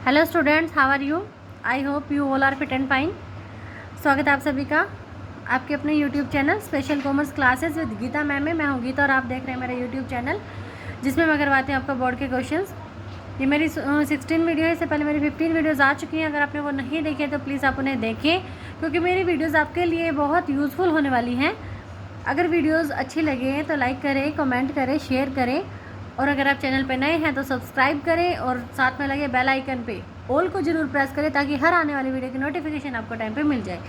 Hello students, how are you? I hope you all are fit and fine. स्वागत है आप सभी का आपके अपने YouTube channel special commerce classes with Geeta ma'am में। मैं हूँ गीता और आप देख रहे हैं मेरा यूट्यूब चैनल जिसमें मैं करवाती हूँ आपका बोर्ड के क्वेश्चंस। ये मेरी 16 वीडियो है, इससे पहले मेरी 15 वीडियोज़ आ चुकी हैं। अगर आपने वो नहीं देखे तो प्लीज़ आप उन्हें देखें, क्योंकि मेरी वीडियोज़ आपके लिए बहुत यूज़फुल होने वाली हैं। अगर वीडियोज़ अच्छी लगे तो लाइक करें, कमेंट करें, शेयर करें, और अगर आप चैनल पर नए हैं तो सब्सक्राइब करें और साथ में लगे बेल आइकन पे ऑल को ज़रूर प्रेस करें ताकि हर आने वाली वीडियो की नोटिफिकेशन आपको टाइम पे मिल जाए।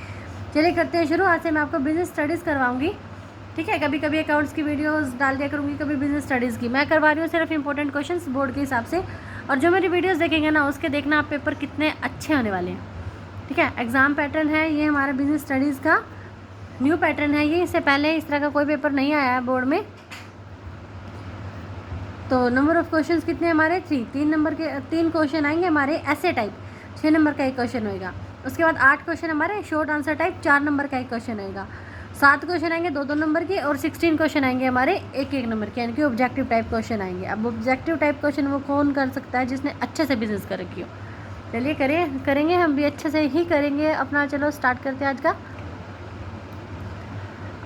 चलिए करते हैं शुरू। आज से मैं आपको बिजनेस स्टडीज़ करवाऊंगी, ठीक है। कभी कभी अकाउंट्स की वीडियोस डाल दिया करूँगी, कभी बिजनेस स्टडीज़ की। मैं करवा रही हूँ सिर्फ इंपॉर्टेंट क्वेश्चंस बोर्ड के हिसाब से, और जो मेरी वीडियोज़ देखेंगे ना उसके देखना आप पेपर कितने अच्छे होने वाले हैं, ठीक है। एग्ज़ाम पैटर्न है ये हमारा बिजनेस स्टडीज़ का, न्यू पैटर्न है ये। इससे पहले इस तरह का कोई पेपर नहीं आया है बोर्ड में। तो नंबर ऑफ क्वेश्चंस कितने हमारे 3 नंबर के 3 क्वेश्चन आएंगे हमारे ऐसे टाइप, 6 नंबर का एक क्वेश्चन होएगा। उसके बाद 8 क्वेश्चन हमारे शॉर्ट आंसर टाइप 4 नंबर का एक क्वेश्चन आएगा। 7 क्वेश्चन आएंगे 2-2 नंबर के, और 16 क्वेश्चन आएंगे हमारे 1-1 नंबर के, यानी कि ऑब्जेक्टिव टाइप क्वेश्चन आएंगे। अब ऑब्जेक्टिव टाइप क्वेश्चन वो कौन कर सकता है जिसने अच्छे से बिजनेस कर रखी हो। चलिए करेंगे हम भी अच्छे से ही करेंगे अपना। चलो स्टार्ट करते हैं आज का।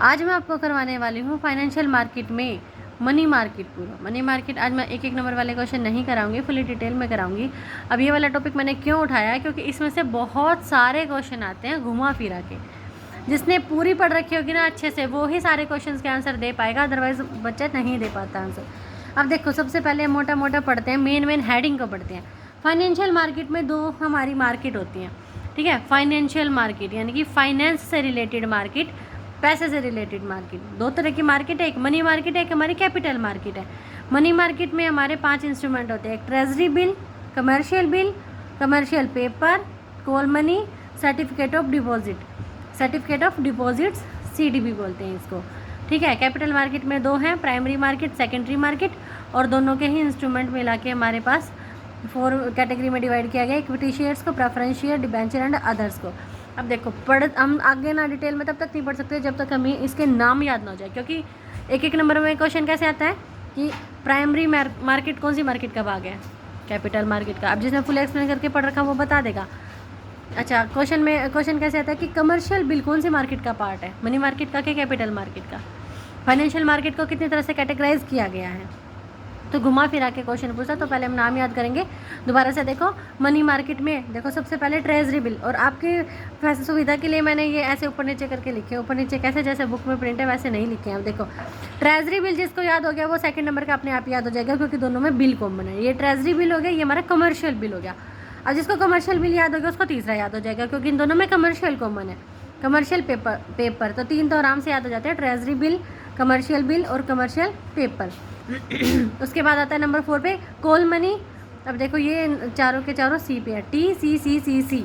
आज मैं आपको करवाने वाली हूँ फाइनेंशियल मार्केट में मनी मार्केट, पूरा मनी मार्केट। आज मैं 1-1 नंबर वाले क्वेश्चन नहीं कराऊंगी, फुली डिटेल में कराऊंगी। अब ये वाला टॉपिक मैंने क्यों उठाया है, क्योंकि इसमें से बहुत सारे क्वेश्चन आते हैं घुमा फिरा के। जिसने पूरी पढ़ रखी होगी ना अच्छे से, वो ही सारे क्वेश्चन के आंसर दे पाएगा, अदरवाइज बच्चा नहीं दे पाता आंसर। अब देखो, सबसे पहले मोटा मोटा पढ़ते हैं, मेन हेडिंग को पढ़ते हैं। फाइनेंशियल मार्केट में 2 हमारी मार्केट होती हैं, ठीक है। फाइनेंशियल मार्केट यानी कि फाइनेंस से रिलेटेड मार्केट, पैसे से रिलेटेड मार्केट। 2 तरह की मार्केट है, एक मनी मार्केट है, एक हमारी कैपिटल मार्केट है। मनी मार्केट में हमारे 5 इंस्ट्रूमेंट होते हैं, एक treasury bill, commercial paper, call money, certificate of deposits, CDB बोलते हैं इसको, ठीक है। कैपिटल मार्केट में 2 हैं, प्राइमरी मार्केट, सेकेंडरी मार्केट, और दोनों के ही इंस्ट्रूमेंट मिला के हमारे पास 4 कैटेगरी में डिवाइड किया गया। इक्विटी शेयर्स को, preference share, debenture and others को। अब देखो, हम आगे ना डिटेल में तब तक नहीं पढ़ सकते जब तक हमें इसके नाम याद ना हो जाए, क्योंकि 1-1 नंबर में क्वेश्चन कैसे आता है कि प्राइमरी मार्केट कौन सी मार्केट का भाग है, कैपिटल मार्केट का। अब जिसने फुल एक्सप्लेन करके पढ़ रखा वो बता देगा। अच्छा, क्वेश्चन कैसे आता है कि कमर्शियल बिल कौन सी मार्केट का पार्ट है, मनी मार्केट का कि कैपिटल मार्केट का। फाइनेंशियल मार्केट को कितनी तरह से कैटेगराइज किया गया है, तो घुमा फिरा के क्वेश्चन पूछा। तो पहले हम नाम याद करेंगे दोबारा से। देखो, मनी मार्केट में देखो सबसे पहले ट्रेजरी बिल, और आपकी सुविधा के लिए मैंने ये ऐसे ऊपर नीचे करके लिखे, ऊपर नीचे कैसे जैसे बुक में प्रिंट है वैसे नहीं लिखे हैं। अब देखो, ट्रेजरी बिल जिसको याद हो गया वो 2 नंबर का अपने आप याद हो जाएगा, क्योंकि दोनों में बिल कॉमन है। ये ट्रेजरी बिल हो गया, ये हमारा कमर्शियल बिल हो गया। अब जिसको कमर्शियल बिल याद हो गया उसको तीसरा याद हो जाएगा, क्योंकि इन दोनों में कमर्शियल कॉमन है। कमर्शियल पेपर तो 3 तो आराम से याद हो जाते हैं, ट्रेजरी बिल, कमर्शियल बिल और कमर्शियल पेपर। उसके बाद आता है नंबर 4 पे कॉल मनी। अब देखो, ये चारों के चारों सी पे है, TCCCC,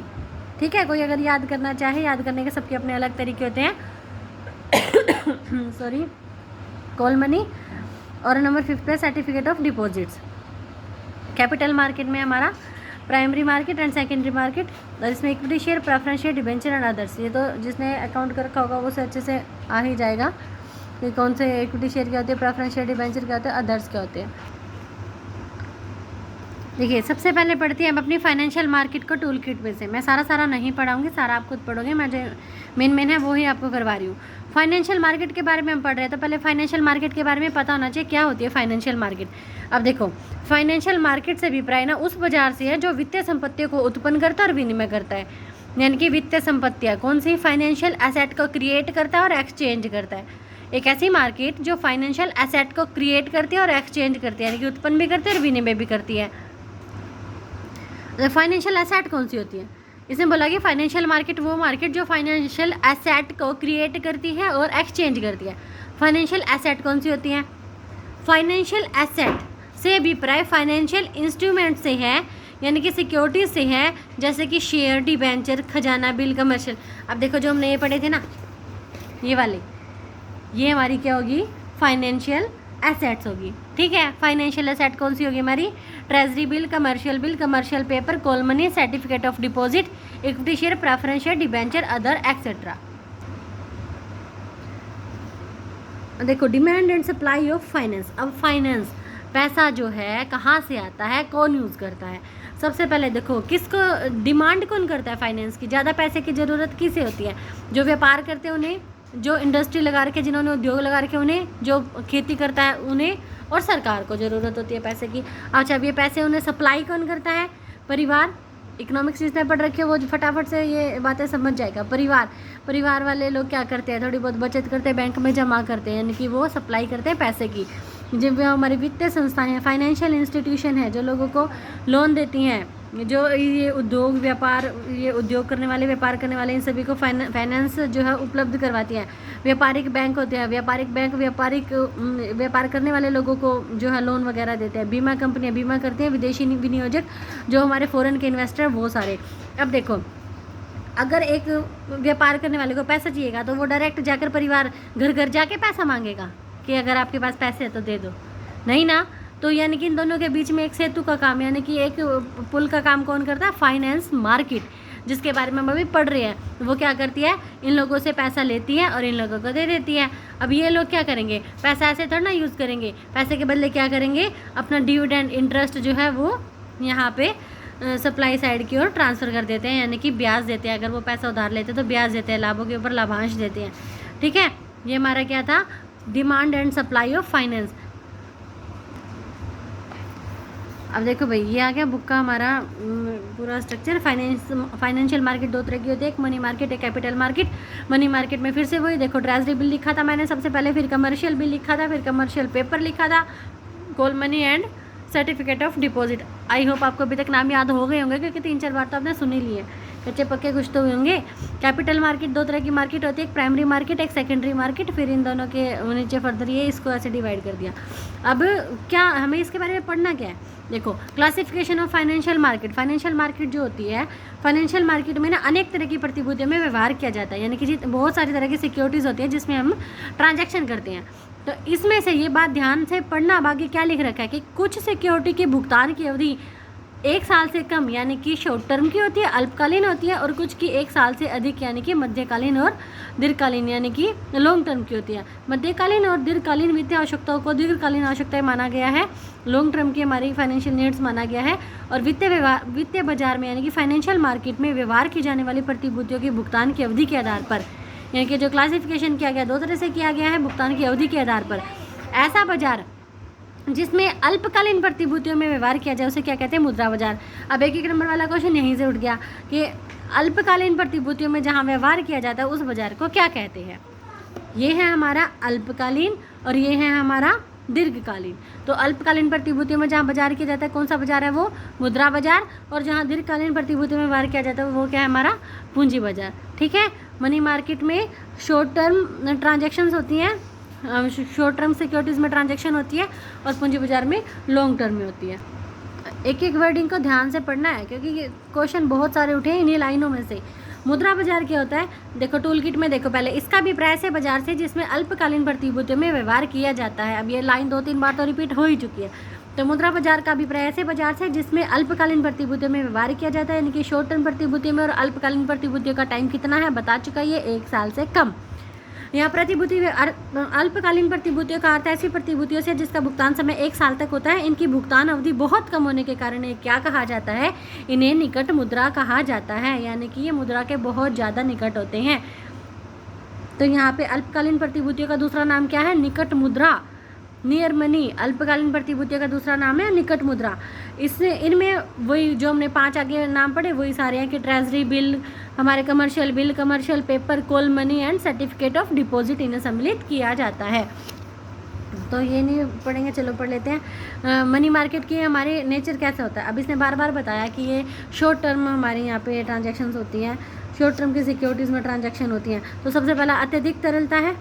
ठीक है। कोई अगर याद करना चाहे, याद करने के सबके अपने अलग तरीके होते हैं सॉरी, कॉल मनी। और नंबर 5 पे certificate of deposits. Capital market में हमारा primary market and secondary market, और इसमें equity share, preference share, debenture and others. ये तो जिसने अकाउंट कर रखा होगा वो से अच्छे से आ ही जाएगा कि कौन से इक्विटी शेयर क्या होते हैं, प्रेफरेंस शेयर, डिबेंचर क्या होते हैं, अदर्स क्या होते हैं। देखिए, सबसे पहले पढ़ती है हम अपनी फाइनेंशियल मार्केट को टूल किट में से। मैं सारा नहीं पढ़ाऊंगी, सारा आप खुद पढ़ोगे, मैं जो मेन है वो ही आपको करवा रही हूँ। फाइनेंशियल मार्केट के बारे में हम पढ़ रहे हैं, तो पहले फाइनेंशियल मार्केट के बारे में पता होना चाहिए क्या होती है फाइनेंशियल मार्केट। अब देखो, फाइनेंशियल मार्केट से अभिप्राय ना उस बाजार से है जो वित्तीय संपत्तियों को उत्पन्न करता है और विनिमय करता है। यानी कि वित्तीय संपत्तियाँ कौन सी, फाइनेंशियल एसेट को क्रिएट करता है और एक्सचेंज करता है। एक ऐसी मार्केट जो फाइनेंशियल एसेट को क्रिएट करती है और एक्सचेंज करती है, यानी कि उत्पन्न भी करती है और विनिमय भी करती है। फाइनेंशियल एसेट कौन सी होती है, इसने बोला कि फाइनेंशियल मार्केट वो मार्केट जो फाइनेंशियल एसेट को क्रिएट करती है और एक्सचेंज करती है। फाइनेंशियल एसेट कौन सी होती है, फाइनेंशियल एसेट से अभिप्राय फाइनेंशियल इंस्ट्रूमेंट से है, यानी कि सिक्योरिटीज से है, जैसे कि शेयर, डिबेंचर, खजाना, बिल, कमर्शियल। अब देखो, जो हमने ये पढ़े थे ना, ये वाले, ये हमारी क्या होगी, फाइनेंशियल एसेट्स होगी, ठीक है। फाइनेंशियल एसेट कौन सी होगी हमारी, treasury bill, commercial paper, call money, certificate of deposit, equity share, preference share, debenture, other etcetera. देखो, demand and supply of finance. अब फाइनेंस पैसा जो है कहाँ से आता है, कौन यूज़ करता है। सबसे पहले देखो किसको डिमांड कौन करता है फाइनेंस की, ज़्यादा पैसे की ज़रूरत किसे होती है, जो व्यापार करते हैं उन्हें, जो इंडस्ट्री लगा रखे जिन्होंने उद्योग लगा रखे उन्हें, जो खेती करता है उन्हें, और सरकार को ज़रूरत होती है पैसे की। अच्छा अब ये पैसे उन्हें सप्लाई कौन करता है, परिवार। इकोनॉमिक्स जिसने पढ़ रखी है वो फटाफट से ये बातें समझ जाएगा। परिवार वाले लोग क्या करते हैं, थोड़ी बहुत बचत करते हैं, बैंक में जमा करते हैं, यानी कि वो सप्लाई करते हैं पैसे की। जब हमारी वित्तीय संस्थाएं हैं, फाइनेंशियल इंस्टीट्यूशन है, जो लोगों को लोन देती हैं, जो ये उद्योग करने वाले, व्यापार करने वाले, इन सभी को फाइनेंस जो है उपलब्ध करवाती हैं। व्यापारिक बैंक होते हैं, व्यापारिक बैंक व्यापार करने वाले लोगों को जो है लोन वगैरह देते हैं। बीमा कंपनियां बीमा करती हैं, विदेशी विनियोजक जो हमारे फॉरेन के इन्वेस्टर वो सारे। अब देखो अगर एक व्यापार करने वाले को पैसा चाहिएगा तो वो डायरेक्ट जाकर परिवार घर घर जाके पैसा मांगेगा कि अगर आपके पास पैसे है तो दे दो, नहीं ना। तो यानी कि इन दोनों के बीच में एक सेतु का काम, यानी कि एक पुल का काम कौन करता है, फाइनेंस मार्केट, जिसके बारे में हम अभी पढ़ रहे हैं। वो क्या करती है, इन लोगों से पैसा लेती है और इन लोगों को दे देती है। अब ये लोग क्या करेंगे, पैसा ऐसे थोड़ा ना यूज़ करेंगे, पैसे के बदले क्या करेंगे, अपना डिविडेंड इंटरेस्ट जो है वो यहाँ पे सप्लाई साइड की ओर ट्रांसफ़र कर देते हैं, यानी कि ब्याज देते हैं। अगर वो पैसा उधार लेते हैं तो ब्याज देते हैं, लाभों के ऊपर लाभांश देते हैं। ठीक है, ये हमारा क्या था, demand and supply of finance. अब देखो भाई ये आ गया बुक का हमारा पूरा स्ट्रक्चर। फाइनेंशियल मार्केट दो तरह की होती है, एक मनी मार्केट, एक कैपिटल मार्केट। मनी मार्केट में फिर से वही देखो, ट्रेजरी बिल लिखा था मैंने सबसे पहले, फिर कमर्शियल बिल लिखा था, फिर कमर्शियल पेपर लिखा था, call money and certificate of deposit. I hope आपको अभी तक नाम याद हो गए होंगे, क्योंकि 3-4 बार तो आपने सुन ही लिए, कच्चे पक्के कुछ तो हुए होंगे। कैपिटल मार्केट दो तरह की मार्केट होती है, एक प्राइमरी मार्केट, एक सेकेंडरी मार्केट। फिर इन दोनों के नीचे फर्दर ये इसको ऐसे डिवाइड कर दिया। अब क्या हमें इसके बारे में पढ़ना क्या है, देखो classification of financial market. Financial market जो होती है, फाइनेंशियल मार्केट में ना अनेक तरह की प्रतिभूतियों में व्यवहार किया जाता है, यानी कि बहुत सारी तरह की सिक्योरिटीज़ होती है जिसमें हम ट्रांजैक्शन करते हैं। तो इसमें से ये बात ध्यान से पढ़ना, अब आगे क्या लिख रखा है कि कुछ सिक्योरिटी के भुगतान की अवधि 1 साल से कम यानी कि शॉर्ट टर्म की होती है, अल्पकालीन होती है, और कुछ की 1 साल से अधिक यानी कि मध्यकालीन और दीर्घकालीन यानी कि लॉन्ग टर्म की होती है। मध्यकालीन और दीर्घकालीन वित्तीय आवश्यकताओं को दीर्घकालीन आवश्यकताएं माना गया है, लॉन्ग टर्म की हमारी फाइनेंशियल नीड्स माना गया है। और वित्तीय बाजार में यानी कि फाइनेंशियल मार्केट में व्यवहार की जाने वाली प्रतिभूतियों के भुगतान की अवधि के आधार पर, यानी कि जो क्लासिफिकेशन किया गया 2 तरह से किया गया है, भुगतान की अवधि के आधार पर। ऐसा बाजार जिसमें अल्पकालीन प्रतिभूतियों में व्यवहार किया जाए उसे क्या कहते हैं, मुद्रा बाजार। अब 1 नंबर वाला क्वेश्चन यहीं से उठ गया कि अल्पकालीन प्रतिभूतियों में जहां व्यवहार किया जाता है उस बाजार को क्या कहते हैं। ये है हमारा अल्पकालीन और ये है हमारा दीर्घकालीन। तो अल्पकालीन प्रतिभूतियों में जहां बाजार किया जाता है कौन सा बाजार है, वो मुद्रा बाजार। और जहां दीर्घकालीन प्रतिभूतियों में व्यवहार किया जाता है वो क्या है, हमारा पूंजी बाजार। ठीक है, मनी मार्केट में शॉर्ट टर्म ट्रांजैक्शंस होती हैं, शॉर्ट टर्म सिक्योरिटीज़ में ट्रांजैक्शन होती है, और पूंजी बाजार में लॉन्ग टर्म में होती है। एक एक वर्डिंग को ध्यान से पढ़ना है क्योंकि ये क्वेश्चन बहुत सारे उठे हैं इन्हीं लाइनों में से। मुद्रा बाजार क्या होता है, देखो टूल किट में देखो पहले, इसका भी प्राइस है बाजार से जिसमें अल्पकालीन प्रतिभूतियों में व्यवहार किया जाता है। अब ये लाइन 2-3 बार तो रिपीट हो ही चुकी है। तो मुद्रा बाजार का अभिप्राय ऐसे बाजार से जिसमें अल्पकालीन प्रतिभूतियों में व्यवहार किया जाता है, यानी कि शॉर्ट टर्म प्रतिभूतियों में। और अल्पकालीन प्रतिभूतियों का टाइम कितना है बता चुका, ये 1 साल से कम। यहाँ अल्पकालीन प्रतिभूतियों का अर्थ ऐसी प्रतिभूतियों से जिसका भुगतान समय 1 साल तक होता है। इनकी भुगतान अवधि बहुत कम होने के कारण क्या कहा जाता है, इन्हें निकट मुद्रा कहा जाता है, यानी कि ये मुद्रा के बहुत ज़्यादा निकट होते हैं। तो यहाँ पे अल्पकालीन प्रतिभूतियों का दूसरा नाम क्या है, निकट मुद्रा, नियर मनी। अल्पकालीन प्रतिभूतियों का दूसरा नाम है निकट मुद्रा। इससे इनमें वही जो हमने 5 आगे नाम पढ़े वही सारे हैं कि ट्रेजरी बिल, हमारे commercial bill, commercial paper, call money and certificate of deposit, इन्हें सम्मिलित किया जाता है। तो ये नहीं पढ़ेंगे, चलो पढ़ लेते हैं। मनी मार्केट की हमारे नेचर कैसे होता है। अब इसने बार बार बताया कि ये शॉर्ट टर्म हमारे यहाँ पे ट्रांजैक्शंस होती हैं, शॉर्ट टर्म की सिक्योरिटीज़ में ट्रांजैक्शन होती हैं। तो सबसे पहला अत्यधिक तरलता है,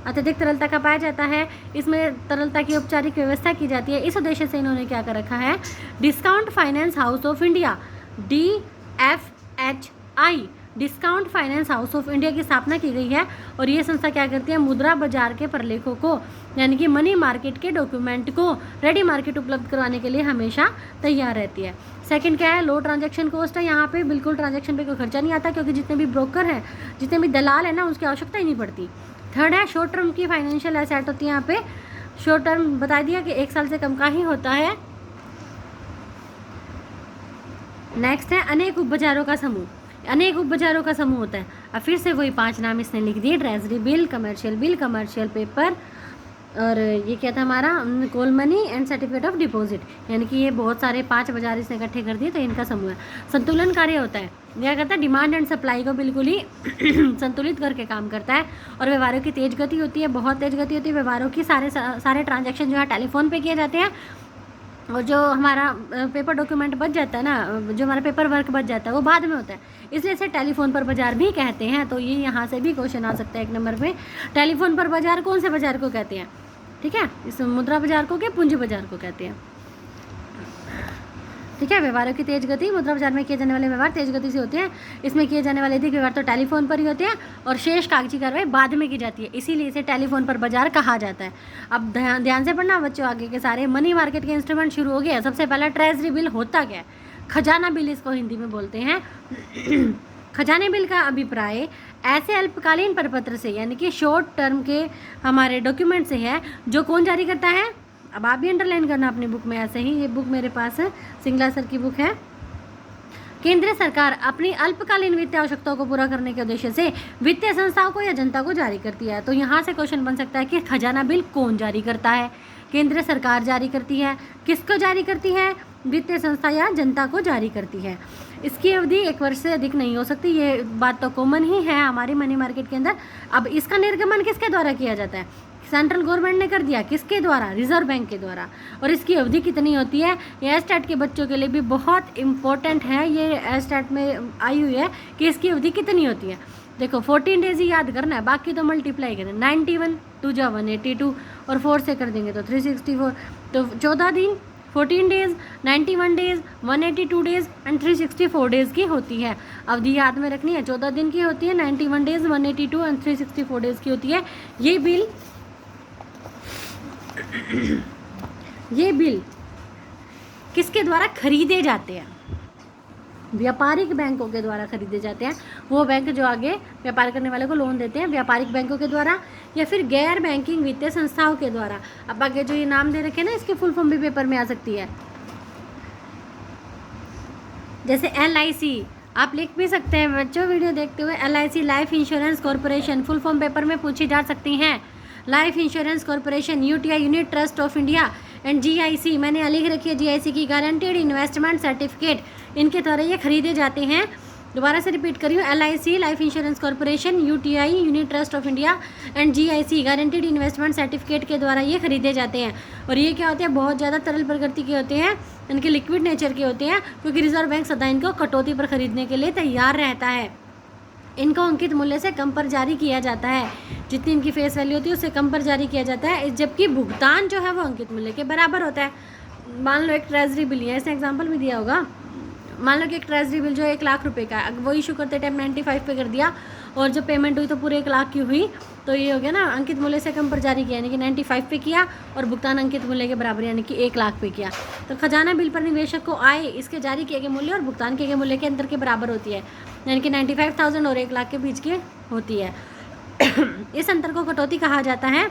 अत्यधिक तरलता का पाया जाता है। इसमें तरलता की औपचारिक व्यवस्था की जाती है। इस उद्देश्य से इन्होंने क्या कर रखा है, discount finance house of India DFHI, discount finance house of India की स्थापना की गई है। और ये संस्था क्या करती है, मुद्रा बाजार के प्रलेखों को यानी कि मनी मार्केट के डॉक्यूमेंट को रेडी मार्केट उपलब्ध करवाने के लिए हमेशा तैयार रहती है। सेकंड क्या है, लो ट्रांजैक्शन कॉस्ट है। यहाँ पे बिल्कुल ट्रांजैक्शन पे कोई खर्चा नहीं आता क्योंकि जितने भी ब्रोकर हैं, जितने भी दलाल है ना, उसकी आवश्यकता ही नहीं पड़ती। थर्ड है, शॉर्ट टर्म की फाइनेंशियल एसेट होती है। यहाँ पे शॉर्ट टर्म बता दिया कि 1 साल से कम का ही होता है। नेक्स्ट है अनेक उपबाजारों का समूह। अनेक उपबाजारों का समूह होता है। अब फिर से वही 5 नाम इसने लिख दिए, ट्रेजरी बिल, कमर्शियल पेपर, और ये क्या था हमारा, call money and certificate of deposit, यानी कि ये बहुत सारे 5 बाजार इसने इकट्ठे कर दिए, तो इनका समूह है। संतुलन कार्य होता है, क्या करता है, डिमांड एंड सप्लाई को बिल्कुल ही संतुलित करके काम करता है। और व्यवहारों की तेज गति होती है, बहुत तेज गति होती है व्यवहारों की। सारे ट्रांजैक्शन जो है टेलीफोन पे किए जाते हैं, और जो हमारा पेपर डॉक्यूमेंट बच जाता है ना, जो हमारा पेपर वर्क बच जाता है वो बाद में होता है, इसलिए इसे टेलीफोन पर बाजार भी कहते हैं। तो ये यहाँ से भी क्वेश्चन आ सकता है 1 नंबर पे, टेलीफोन पर बाजार कौन से बाजार को कहते हैं, ठीक है, इस मुद्रा बाजार को क्या पूंजी बाजार को कहते हैं, ठीक है। व्यवहारों की तेज गति, मुद्रा बाजार में किए जाने वाले व्यवहार तेज गति से होते हैं। इसमें किए जाने वाले अधिक व्यवहार तो टेलीफोन पर ही होते हैं, और शेष कागजी कार्रवाई बाद में की जाती है, इसीलिए इसे टेलीफोन पर बाजार कहा जाता है। अब ध्यान से पढ़ना बच्चों, आगे के सारे मनी मार्केट के इंस्ट्रूमेंट शुरू हो गए। सबसे पहला ट्रेजरी बिल होता क्या है, खजाना बिल इसको हिंदी में बोलते हैं। खजाने बिल का अभिप्राय ऐसे अल्पकालीन प्रपत्र से, यानी कि शॉर्ट टर्म के हमारे डॉक्यूमेंट से है, जो कौन जारी करता है। अब आप भी अंडरलाइन करना अपनी बुक में, ऐसे ही ये बुक मेरे पास है, सिंगला सर की बुक है। केंद्र सरकार अपनी अल्पकालीन वित्तीय आवश्यकताओं को पूरा करने के उद्देश्य से वित्तीय संस्थाओं को या जनता को जारी करती है। तो यहाँ से क्वेश्चन बन सकता है कि खजाना बिल कौन जारी करता है, केंद्र सरकार जारी करती है। किसको जारी करती है, वित्तीय संस्था या जनता को जारी करती है। इसकी अवधि 1 वर्ष से अधिक नहीं हो सकती, ये बात तो कॉमन ही है हमारी मनी मार्केट के अंदर। अब इसका निर्गमन किसके द्वारा किया जाता है, सेंट्रल गवर्नमेंट ने कर दिया, किसके द्वारा, रिजर्व बैंक के द्वारा। और इसकी अवधि कितनी होती है, ये एस्टेट के बच्चों के लिए भी बहुत इंपॉर्टेंट है, ये एस्टेट में आई हुई है कि इसकी अवधि कितनी होती है। देखो 14 डेज ही याद करना है, बाकी तो मल्टीप्लाई करें, 91 2 जा 182, और 4 से कर देंगे तो 364, तो 14 दिन 14 days, 91 days, 182 days and 364 days की होती है। अवधि याद में रखनी है, 14 दिन की होती है, 91 डेज, 182 एंड 364 डेज की होती है। ये बिल किसके द्वारा खरीदे जाते हैं, व्यापारिक बैंकों के द्वारा खरीदे जाते हैं। वो बैंक जो आगे व्यापार करने वाले को लोन देते हैं, व्यापारिक बैंकों के द्वारा या फिर गैर बैंकिंग वित्तीय संस्थाओं के द्वारा। अब आगे जो ये नाम दे रखे हैं ना, इसकी फुल फॉर्म भी पेपर में आ सकती है, जैसे LIC, आप लिख भी सकते हैं बच्चों वीडियो देखते हुए। LIC life insurance corporation, full form paper में पूछी जा सकती हैं। Life insurance corporation, UTI unit trust of India, and GIC, मैंने लिख रखी है GIC की गारंटीड इन्वेस्टमेंट सर्टिफिकेट, इनके द्वारा ये खरीदे जाते हैं। दोबारा से रिपीट करी हूँ, LIC life insurance corporation, UTI unit trust of India and GIC guaranteed investment certificate के द्वारा ये खरीदे जाते हैं। और ये क्या होते हैं, बहुत ज़्यादा तरल प्रकृति के होते हैं, इनके लिक्विड नेचर के होते हैं, क्योंकि रिजर्व बैंक सदा इनको कटौती पर खरीदने के लिए तैयार रहता है। इनको अंकित मूल्य से कम पर जारी किया जाता है, जितनी इनकी फेस वैल्यू होती है उससे कम पर जारी किया जाता है, जबकि भुगतान जो है वो अंकित मूल्य के बराबर होता है। मान लो एक ट्रेजरी बिल है, ऐसे एग्जांपल भी दिया होगा, मान लो कि एक ट्रेजरी बिल जो 1 लाख रुपए का है, वो इशू करते टाइम 95 पे कर दिया, और जब पेमेंट हुई तो पूरे 1 लाख की हुई, तो ये हो गया ना, अंकित मूल्य से कम पर जारी किया, यानी कि 95 पे किया, और भुगतान अंकित मूल्य के बराबर यानी कि 1 लाख पे किया। तो खजाना बिल पर निवेशक को आय इसके जारी किए गए मूल्य और भुगतान किए गए मूल्य के अंतर के बराबर होती है, यानी कि 95,000 और 1 लाख के बीच की होती है। इस अंतर को कटौती कहा जाता है,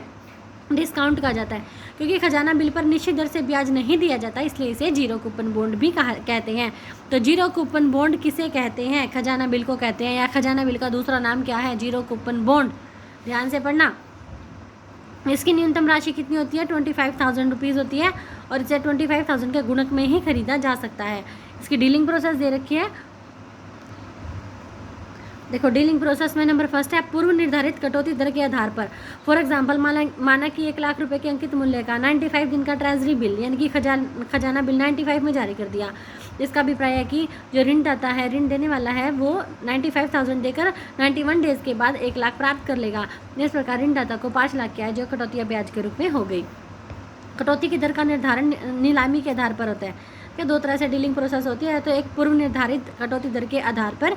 डिस्काउंट कहा जाता है, क्योंकि खजाना बिल पर निश्चित दर से ब्याज नहीं दिया जाता, इसलिए इसे जीरो कूपन बॉन्ड भी कहते हैं। तो जीरो कूपन बॉन्ड किसे कहते हैं, खजाना बिल को कहते हैं, या खजाना बिल का दूसरा नाम क्या है, जीरो कूपन बॉन्ड। ध्यान से पढ़ना। इसकी न्यूनतम राशि कितनी होती है, 25,000 रुपीज़ होती है, और इसे 25,000 के गुणक में ही खरीदा जा सकता है। इसकी डीलिंग प्रोसेस दे रखी है, देखो डीलिंग प्रोसेस में नंबर फर्स्ट है पूर्व निर्धारित कटौती दर के आधार पर। फॉर एग्जांपल माना कि 1 लाख रुपए के अंकित मूल्य का 95 दिन का ट्रेजरी बिल यानी कि खजाना बिल 95 में जारी कर दिया। इसका अभिप्राय है कि जो ऋणदाता है, ऋण देने वाला है, वो 95,000 देकर 91 डेज के बाद 1 लाख प्राप्त कर लेगा। इस प्रकार ऋणदाता को 5 लाख की आय जो कटौती या ब्याज के रूप में हो गई। कटौती की दर का निर्धारण नीलामी के आधार पर होता है। कि 2 तरह से डीलिंग प्रोसेस होती है, तो एक पूर्व निर्धारित कटौती दर के आधार पर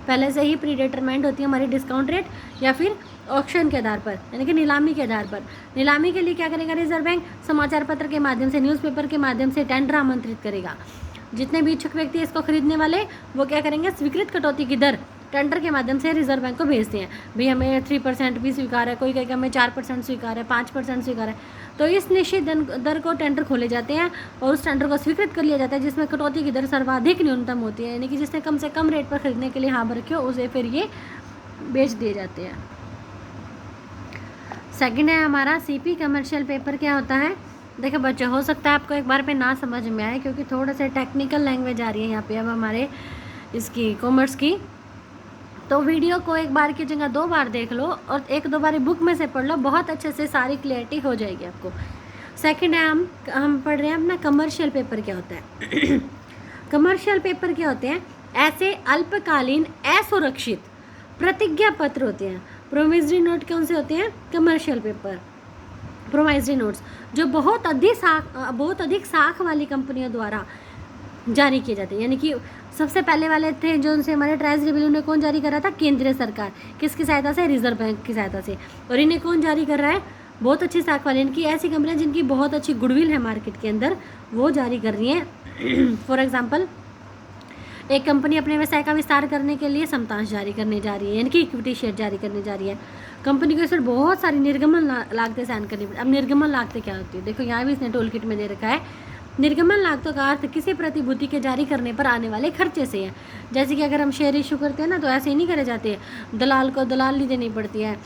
पहले से ही प्री डिटरमाइंड होती है हमारी डिस्काउंट रेट, या फिर ऑक्शन के आधार पर यानी कि नीलामी के आधार पर। नीलामी के लिए क्या करेगा रिजर्व बैंक, समाचार पत्र के माध्यम से, न्यूज़पेपर के माध्यम से टेंडर आमंत्रित करेगा। जितने भी इच्छुक व्यक्ति इसको खरीदने वाले वो क्या करेंगे, स्वीकृत कटौती की दर टेंडर के माध्यम से रिजर्व बैंक को भेजते हैं, भाई हमें 3% भी स्वीकार है, कोई कहेगा हमें 4% स्वीकार है, 5% स्वीकार है। तो इस निश्चित दर को टेंडर खोले जाते हैं और उस टेंडर को स्वीकृत कर लिया जाता है जिसमें कटौती की दर सर्वाधिक न्यूनतम होती है, यानी कि जिसने कम से कम रेट पर खरीदने के लिए हाँ भर रखी हो उसे फिर ये बेच दिए जाते हैं। सेकंड है हमारा सीपी कमर्शियल पेपर। क्या होता है? देखो बच्चों, हो सकता है आपको एक बार पे ना समझ में आए क्योंकि थोड़ा सा टेक्निकल लैंग्वेज आ रही है यहाँ पे अब हमारे इसकी कॉमर्स की। तो वीडियो को एक बार की जगह 2 बार देख लो और 1-2 बार बुक में से पढ़ लो, बहुत अच्छे से सारी क्लियरिटी हो जाएगी आपको। सेकंड है हम पढ़ रहे हैं अपना कमर्शियल पेपर क्या होता है। कमर्शियल पेपर क्या होते हैं? ऐसे अल्पकालीन असुरक्षित प्रतिज्ञा पत्र होते हैं। प्रोमिसरी नोट कौन से होते हैं? कमर्शियल पेपर प्रोमाइजरी नोट्स, जो बहुत अधिक साख वाली कंपनियों द्वारा जारी किए जाते हैं। यानी कि सबसे पहले वाले थे जो उनसे हमारे ट्रेजरी बिल, उन्हें कौन जारी कर रहा था? केंद्रीय सरकार। किसकी सहायता से? रिजर्व बैंक की सहायता से। और इन्हें कौन जारी कर रहा है? बहुत अच्छी साख वाले, इनकी ऐसी कंपनियां जिनकी बहुत अच्छी गुडविल है मार्केट के अंदर, वो जारी कर रही हैं। फॉर एग्जाम्पल, एक कंपनी अपने व्यवसाय का विस्तार करने के लिए समतांश जारी करने जा रही है, यानी कि इक्विटी शेयर जारी करने जा रही है। कंपनी को इस पर बहुत सारी निर्गमन लागतें सहन करनी पड़ती। अब निर्गमन लागतें क्या होती है? देखो यहाँ भी इसने टोल किट में दे रखा है। निर्गमन लागतों का अर्थ किसी प्रतिभूति के जारी करने पर आने वाले खर्चे से है। जैसे कि अगर हम शेयर इशू करते हैं ना, तो ऐसे ही नहीं करे जाते हैं। दलाल को दलाली देनी पड़ती है,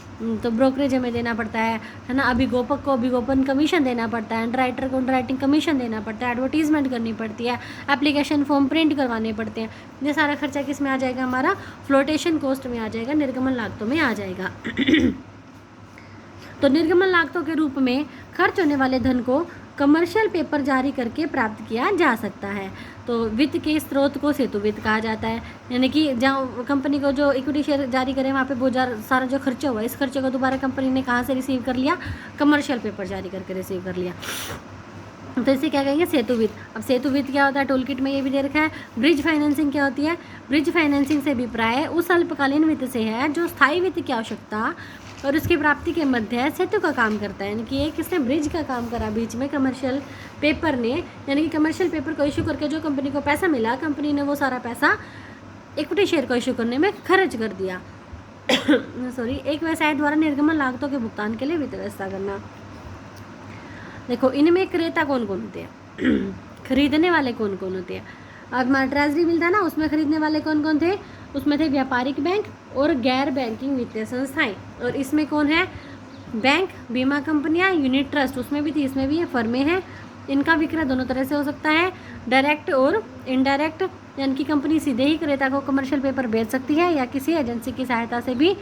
तो ब्रोकरेज हमें देना पड़ता है ना। अभिगोपक को अभिगोपन कमीशन देना पड़ता है, अंडरराइटर को अंडरराइटिंग कमीशन देना पड़ता है, एडवर्टीजमेंट करनी पड़ती है, एप्लीकेशन फॉर्म प्रिंट करवाने पड़ते हैं। ये सारा खर्चा किस में आ जाएगा? हमारा फ्लोटेशन कॉस्ट में आ जाएगा, निर्गमन लागतों में आ जाएगा। तो निर्गमन लागतों के रूप में खर्च होने वाले धन को कमर्शियल पेपर जारी करके प्राप्त किया जा सकता है। तो वित्त के स्रोत को सेतु वित्त कहा जाता है, यानी कि जहाँ कंपनी को जो इक्विटी शेयर जारी करें वहाँ पे बहुत सारा जो खर्चा हुआ, इस खर्चे को दोबारा कंपनी ने कहाँ से रिसीव कर लिया? कमर्शियल पेपर जारी करके रिसीव कर लिया। तो इसे क्या कहेंगे? सेतु वित्त। अब सेतु वित्त क्या होता है? टोल किट में ये भी दे रखा है। ब्रिज फाइनेंसिंग क्या होती है? ब्रिज फाइनेंसिंग से अभिप्राय उस अल्पकालीन वित्त से है जो स्थायी वित्त की आवश्यकता और उसकी प्राप्ति के मध्य सेतु का काम करता है। यानी कि ये किसने? ब्रिज का काम करा बीच में कमर्शियल पेपर ने। यानी कि कमर्शियल पेपर को इशू करके जो कंपनी को पैसा मिला, कंपनी ने वो सारा पैसा इक्विटी शेयर को इशू करने में खर्च कर दिया। एक व्यवसाय द्वारा निर्गमन लागतों के भुगतान के लिए वित्त व्यवस्था करना। देखो इनमें क्रेता कौन कौन होते हैं? खरीदने वाले कौन कौन होते हैं? अब हमारा ट्रेजरी बिल था ना, उसमें खरीदने वाले कौन कौन थे? उसमें थे व्यापारिक बैंक और गैर बैंकिंग वित्तीय संस्थाएं। और इसमें कौन है? बैंक, बीमा कंपनियां, यूनिट ट्रस्ट, उसमें भी थी, इसमें भी है, फर्में हैं। इनका विक्रय दोनों तरह से हो सकता है, डायरेक्ट और इनडायरेक्ट। यानी कि कंपनी सीधे ही क्रेता को कमर्शियल पेपर बेच सकती है या किसी एजेंसी की सहायता से भी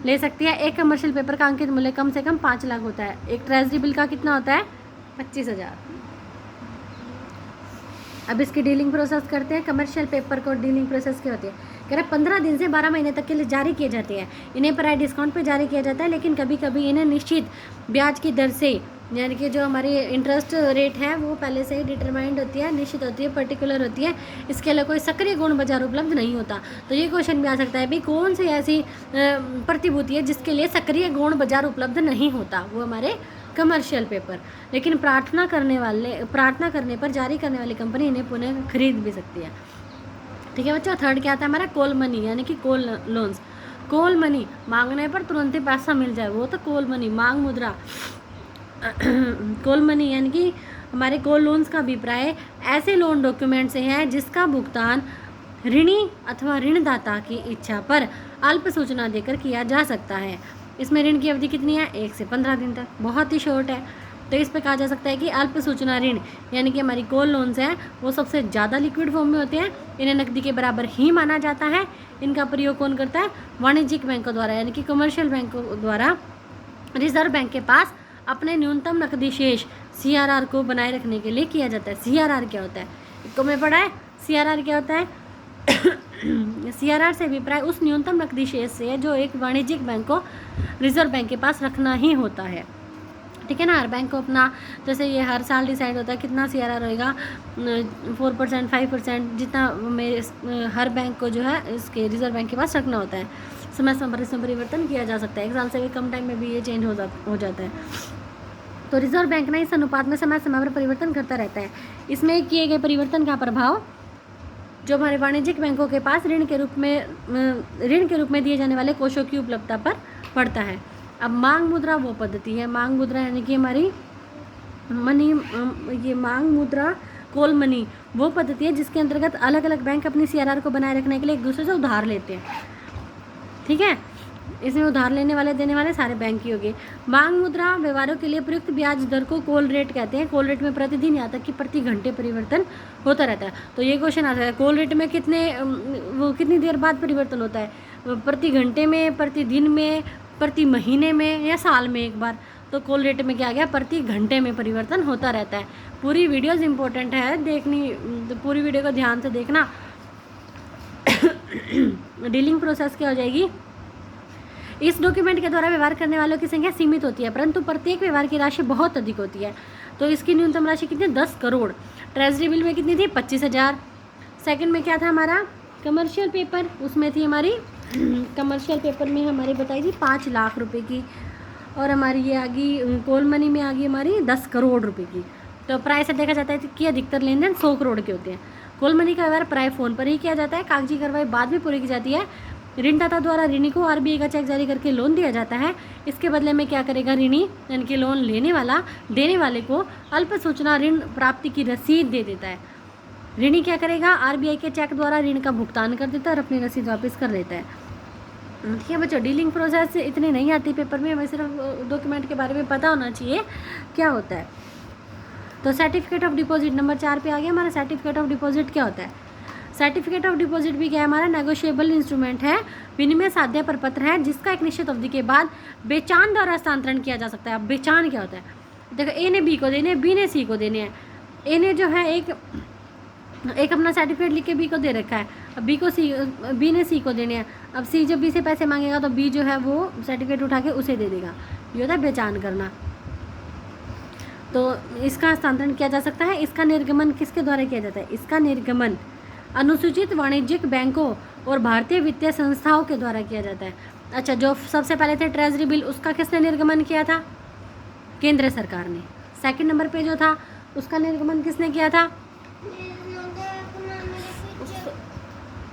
ले सकती है। एक कमर्शियल पेपर का अंकित मूल्य कम से कम 5 लाख होता है। एक ट्रेजरी बिल का कितना होता है? 25,000। अब इसकी डीलिंग प्रोसेस करते हैं। कमर्शियल पेपर को डीलिंग प्रोसेस क्या होती है? कह रहा 15 दिन से 12 महीने तक के लिए जारी किए जाते हैं। इन्हें प्राइस डिस्काउंट पे जारी किया जाता है, लेकिन कभी कभी इन्हें निश्चित ब्याज की दर से, यानी कि जो हमारी इंटरेस्ट रेट है वो पहले से ही डिटरमाइंड होती है, निश्चित होती है, पर्टिकुलर होती है। इसके लिए कोई सक्रिय गुण बाजार उपलब्ध नहीं होता। तो ये क्वेश्चन भी आ सकता है भाई कौन सी ऐसी प्रतिभूति है जिसके लिए सक्रिय गुण बाजार उपलब्ध नहीं होता? वो हमारे कमर्शियल पेपर। लेकिन प्रार्थना करने पर जारी करने वाली कंपनी इन्हें पुनः खरीद भी सकती है। ठीक है बच्चों। थर्ड क्या आता है हमारा? कॉल मनी, यानी कि कॉल लोन्स। कॉल मनी, मांगने पर तुरंत ही पैसा मिल जाए, वो तो कॉल मनी, मांग मुद्रा। कॉल मनी यानी कि हमारे कॉल लोन्स का अभिप्राय ऐसे लोन डॉक्यूमेंट से है जिसका भुगतान ऋणी अथवा ऋणदाता की इच्छा पर अल्प सूचना देकर किया जा सकता है। इसमें ऋण की अवधि कितनी है? 1 से 15 दिन तक, बहुत ही शॉर्ट है। तो इस पर कहा जा सकता है कि अल्प सूचना ऋण यानी कि हमारी कॉल लोन्स हैं वो सबसे ज़्यादा लिक्विड फॉर्म में होते हैं। इन्हें नकदी के बराबर ही माना जाता है। इनका प्रयोग कौन करता है? वाणिज्यिक बैंकों द्वारा, यानी कि कमर्शियल बैंकों द्वारा रिजर्व बैंक के पास अपने न्यूनतम नकदी शेष CRR को बनाए रखने के लिए किया जाता है। CRR क्या होता है? इसको मैं पढ़ा है। CRR क्या होता है? CRR से अभिप्राय उस न्यूनतम नकदी शेष से है जो एक वाणिज्यिक बैंक को रिजर्व बैंक के पास रखना ही होता है। ठीक है ना। हर बैंक को अपना, जैसे ये हर साल डिसाइड होता है कितना CRR होएगा, 4%, 5%, जितना मेरे हर बैंक को जो है इसके रिजर्व बैंक के पास रखना होता है। समय समय पर इसमें परिवर्तन किया जा सकता है। 1 साल से भी कम टाइम में भी ये चेंज हो जाता है। तो रिजर्व बैंक ना इस अनुपात में समय समय पर परिवर्तन करता रहता है। इसमें किए गए परिवर्तन का प्रभाव जो हमारे वाणिज्यिक बैंकों के पास ऋण के रूप में दिए जाने वाले कोषों की उपलब्धता पर पड़ता है। अब मांग मुद्रा वो पद्धति है, मांग मुद्रा यानी कि हमारी ये मांग मुद्रा कॉल मनी वो पद्धति है जिसके अंतर्गत अलग अलग बैंक अपनी CRR को बनाए रखने के लिए एक दूसरे से उधार लेते हैं। ठीक है, इसमें उधार लेने वाले देने वाले सारे बैंक ही हो गए। मांग मुद्रा व्यवहारों के लिए प्रयुक्त ब्याज दर को कॉल रेट कहते हैं। कॉल रेट में प्रतिदिन यहाँ तक कि प्रति घंटे परिवर्तन होता रहता है। तो ये क्वेश्चन आता है, कॉल रेट में कितनी देर बाद परिवर्तन होता है, प्रति घंटे में, प्रति दिन में, प्रति महीने में या साल में एक बार। तो कॉल रेट में क्या आ गया, प्रति घंटे में परिवर्तन होता रहता है। पूरी वीडियोज़ इंपॉर्टेंट है देखनी, तो पूरी वीडियो को ध्यान से देखना। डीलिंग प्रोसेस क्या हो जाएगी, इस डॉक्यूमेंट के द्वारा व्यवहार करने वालों की संख्या सीमित होती है परंतु प्रत्येक व्यवहार की राशि बहुत अधिक होती है। तो इसकी न्यूनतम राशि कितनी, 10 करोड़। ट्रेजरी बिल में कितनी थी, 25,000। सेकंड में क्या था हमारा, कमर्शियल पेपर, उसमें थी हमारी कमर्शियल पेपर में हमारी बताई थी 5 लाख रुपए की, और हमारी ये आ गई कॉल मनी में आ गई हमारी 10 करोड़ रुपए की। तो प्राय से देखा जाता है कि अधिकतर लेन देन 100 करोड़ के होते हैं। कॉल मनी का व्यवहार प्राय फ़ोन पर ही किया जाता है। कागजी कार्रवाई बाद में पूरी की जाती है। ऋणदाता द्वारा ऋणी को RBI का चेक जारी करके लोन दिया जाता है। इसके बदले में क्या करेगा ऋणी, यानी कि लोन लेने वाला देने वाले को अल्प सूचना ऋण प्राप्ति की रसीद दे देता है। ऋणी क्या करेगा, RBI के चेक द्वारा ऋण का भुगतान कर देता है और अपनी रसीद वापस कर लेता है। ठीक है बच्चों, डीलिंग प्रोसेस इतनी नहीं आती पेपर में, हमें सिर्फ डॉक्यूमेंट के बारे में पता होना चाहिए क्या होता है। तो सर्टिफिकेट ऑफ डिपॉजिट नंबर 4 पे आ गया हमारा। सर्टिफिकेट ऑफ डिपॉजिट क्या होता है, सर्टिफिकेट ऑफ डिपॉजिट भी क्या है हमारा, नेगोशिएबल इंस्ट्रूमेंट है, विनिमय साध्य प्रपत्र है जिसका एक निश्चित अवधि के बाद बेचान द्वारा हस्तांतरण किया जा सकता है। अब बेचान क्या होता है, देखो ए ने बी को देने, बी ने सी को देने हैं। ए ने जो है एक अपना सर्टिफिकेट लिख के बी को दे रखा है, अब बी ने सी को देने हैं। अब सी जब बी से पैसे मांगेगा तो बी जो है वो सर्टिफिकेट उठा के उसे दे देगा। ये होता है बेचान करना। तो इसका हस्तांतरण किया जा सकता है। इसका निर्गमन किसके द्वारा किया जाता है, इसका निर्गमन अनुसूचित वाणिज्यिक बैंकों और भारतीय वित्तीय संस्थाओं के द्वारा किया जाता है। अच्छा, जो सबसे पहले थे ट्रेजरी बिल, उसका किसने निर्गमन किया था, केंद्र सरकार ने। सेकंड नंबर पे जो था उसका निर्गमन किसने किया था,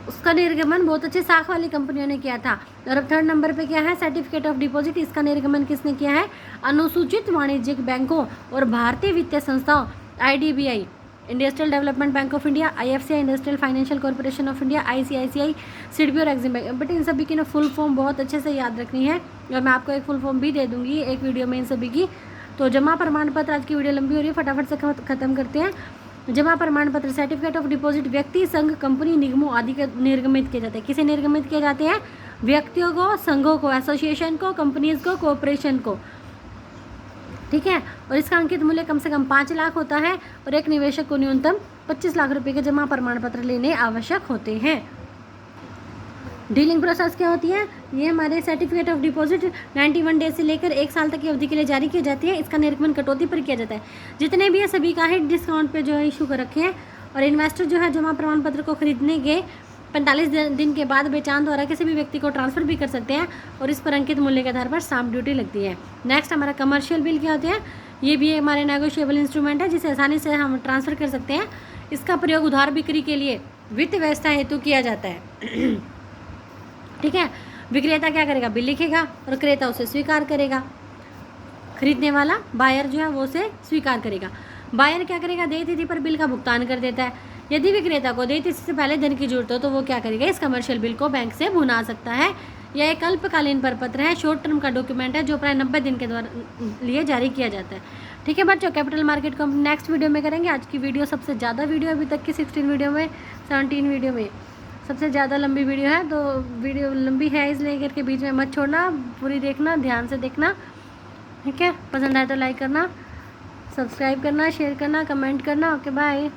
उसका निर्गमन बहुत अच्छे साख वाली कंपनियों ने किया था। और अब थर्ड नंबर पे क्या है, सर्टिफिकेट ऑफ डिपॉजिट, इसका निर्गमन किसने किया है, अनुसूचित वाणिज्यिक बैंकों और भारतीय वित्तीय संस्थाओं, IDBI industrial development bank of India, IFCI industrial financial corporation of India, ICICI SIDBI और एक्सिम बैंक। बट इन सभी की ना फुल फॉर्म बहुत अच्छे से याद रखनी है और मैं आपको एक फुल फॉर्म भी दे दूंगी एक वीडियो में इन सभी की। तो जमा प्रमाण पत्र, आज की वीडियो लंबी हो रही है, फटाफट से खत्म करते हैं। जमा प्रमाण पत्र, सर्टिफिकेट ऑफ डिपॉजिट व्यक्ति, संघ, कंपनी, निगमों आदि के निर्गमित किए जाते हैं। किसे निर्गमित किए जाते हैं, व्यक्तियों को, संघों को, एसोसिएशन को, कंपनीज को, कॉरपोरेशन को। ठीक है, और इसका अंकित मूल्य कम से कम 5 लाख होता है और एक निवेशक को न्यूनतम 25 लाख रुपए के जमा प्रमाण पत्र लेने आवश्यक होते हैं। डीलिंग प्रोसेस क्या होती है, ये हमारे सर्टिफिकेट ऑफ डिपॉजिट 91 डेज से लेकर 1 साल तक की अवधि के लिए जारी की जाती है। इसका निर्गमन कटौती पर किया जाता है। जितने भी है सभी का है डिस्काउंट पे जो है इशू कर रखे हैं। और इन्वेस्टर जो है जमा प्रमाण पत्र को खरीदने के 45 दिन के बाद बेचान द्वारा किसी भी व्यक्ति को ट्रांसफर भी कर सकते हैं और इस पर अंकित मूल्य के आधार पर स्टाम्प ड्यूटी लगती है। नेक्स्ट हमारा कमर्शियल बिल क्या होते हैं, ये भी हमारे नेगोशिएबल इंस्ट्रूमेंट है जिसे आसानी से हम ट्रांसफ़र कर सकते हैं। इसका प्रयोग उधार बिक्री के लिए वित्त व्यवस्था हेतु किया जाता है। ठीक है, विक्रेता क्या करेगा, बिल लिखेगा और क्रेता उसे स्वीकार करेगा। खरीदने वाला बायर जो है वो उसे स्वीकार करेगा। बायर क्या करेगा, देय तिथि पर बिल का भुगतान कर देता है। यदि विक्रेता को देय तिथि से पहले धन की जरूरत हो तो वो क्या करेगा, इस कमर्शियल बिल को बैंक से भुना सकता है। यह एक अल्पकालीन प्रपत्र है, शॉर्ट टर्म का डॉक्यूमेंट है जो प्राय 90 दिन के द्वारा लिए जारी किया जाता है। ठीक है बच्चों, कैपिटल मार्केट को हम नेक्स्ट वीडियो में करेंगे। आज की वीडियो सबसे ज़्यादा वीडियो अभी तक की 16 वीडियो में 17 वीडियो में सबसे ज़्यादा लंबी वीडियो है। तो वीडियो लंबी है इसलिए करके बीच में मत छोड़ना, पूरी देखना, ध्यान से देखना। ठीक है, पसंद आए तो लाइक करना, सब्सक्राइब करना, शेयर करना, कमेंट करना। Okay bye.